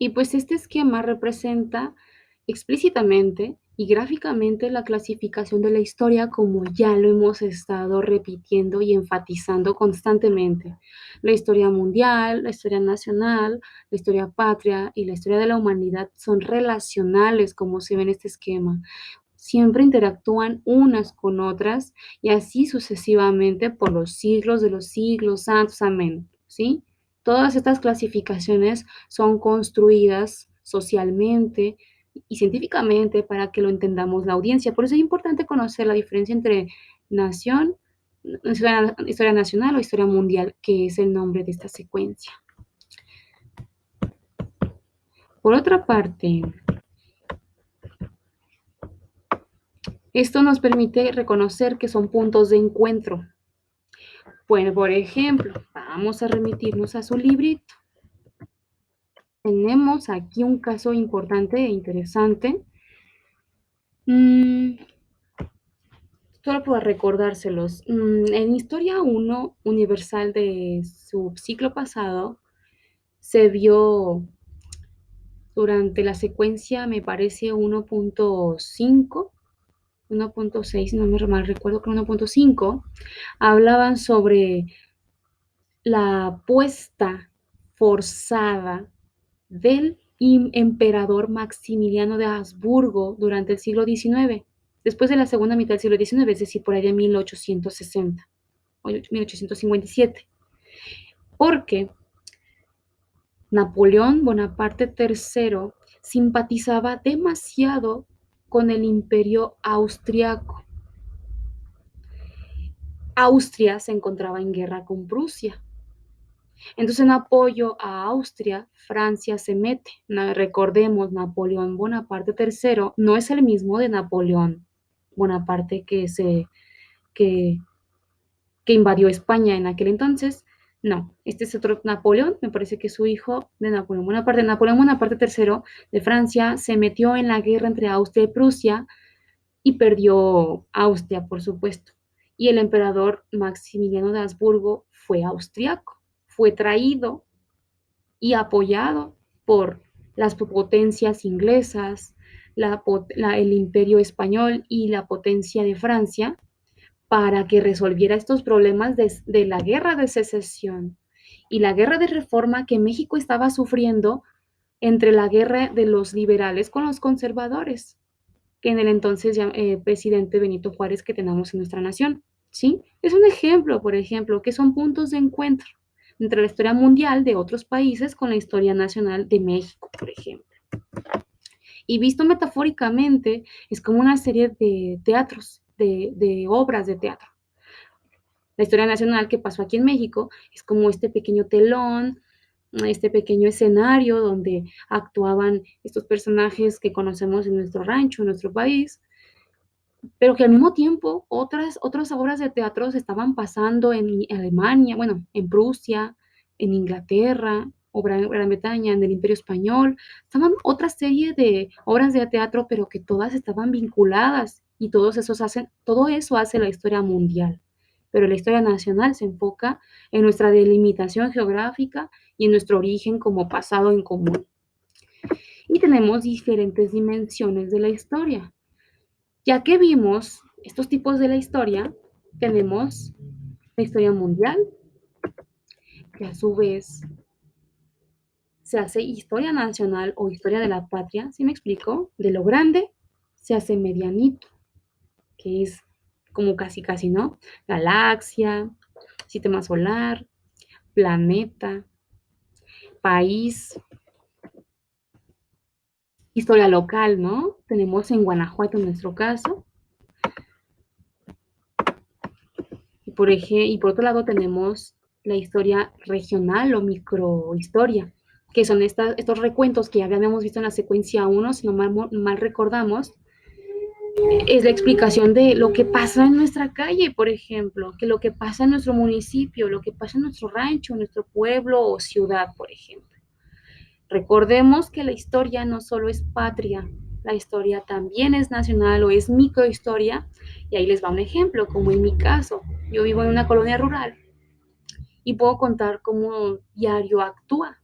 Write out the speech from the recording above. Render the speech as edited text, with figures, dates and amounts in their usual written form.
Y pues este esquema representa explícitamente y gráficamente la clasificación de la historia como ya lo hemos estado repitiendo y enfatizando constantemente. La historia mundial, la historia nacional, la historia patria y la historia de la humanidad son relacionales como se ve en este esquema. Siempre interactúan unas con otras y así sucesivamente por los siglos de los siglos santos. Amén. ¿Sí? Todas estas clasificaciones son construidas socialmente y científicamente para que lo entendamos la audiencia. Por eso es importante conocer la diferencia entre nación, historia nacional o historia mundial, que es el nombre de esta secuencia. Por otra parte, esto nos permite reconocer que son puntos de encuentro. Bueno, por ejemplo, vamos a remitirnos a su librito. Tenemos aquí un caso importante e interesante. Solo para recordárselos. En Historia 1 Universal de su ciclo pasado, se vio durante la secuencia, me parece 1.5, 1.6, si no me mal recuerdo, que 1.5, hablaban sobre la puesta forzada del emperador Maximiliano de Habsburgo durante el siglo XIX, después de la segunda mitad del siglo XIX, es decir, por ahí de 1860 o 1857, porque Napoleón Bonaparte III simpatizaba demasiado con el imperio austriaco. Austria se encontraba en guerra con Prusia. Entonces, en apoyo a Austria, Francia se mete. Recordemos, Napoleón Bonaparte III no es el mismo de Napoleón Bonaparte que, que invadió España en aquel entonces. No, este es otro Napoleón, me parece que es su hijo de Napoleón Bonaparte. Napoleón Bonaparte III de Francia se metió en la guerra entre Austria y Prusia y perdió Austria, por supuesto. Y el emperador Maximiliano de Habsburgo fue austriaco, fue traído y apoyado por las potencias inglesas, el imperio español y la potencia de Francia para que resolviera estos problemas de la guerra de secesión y la guerra de reforma que México estaba sufriendo entre la guerra de los liberales con los conservadores, que en el entonces presidente Benito Juárez que tenemos en nuestra nación. ¿Sí? Es un ejemplo, por ejemplo, que son puntos de encuentro entre la historia mundial de otros países con la historia nacional de México, por ejemplo. Y visto metafóricamente, es como una serie de teatros, de obras de teatro. La historia nacional que pasó aquí en México es como este pequeño telón, este pequeño escenario donde actuaban estos personajes que conocemos en nuestro rancho, en nuestro país, pero que al mismo tiempo otras obras de teatro se estaban pasando en Alemania, bueno, en Prusia, en Inglaterra, o Gran Bretaña, en el Imperio Español. Estaban otra serie de obras de teatro, pero que todas estaban vinculadas y todo eso hace la historia mundial. Pero la historia nacional se enfoca en nuestra delimitación geográfica y en nuestro origen como pasado en común. Y tenemos diferentes dimensiones de la historia. Ya que vimos estos tipos de la historia, tenemos la historia mundial, que a su vez se hace historia nacional o historia de la patria, ¿sí me explico? De lo grande se hace medianito, que es como casi casi, ¿no? Galaxia, sistema solar, planeta, país, historia local, ¿no? Tenemos en Guanajuato en nuestro caso. Y por otro lado tenemos la historia regional o microhistoria, que son estos recuentos que ya habíamos visto en la secuencia 1, si no mal recordamos, es la explicación de lo que pasa en nuestra calle, por ejemplo, que lo que pasa en nuestro municipio, lo que pasa en nuestro rancho, en nuestro pueblo o ciudad, por ejemplo. Recordemos que la historia no solo es patria, la historia también es nacional o es microhistoria, y ahí les va un ejemplo, como en mi caso, yo vivo en una colonia rural y puedo contar cómo diario actúa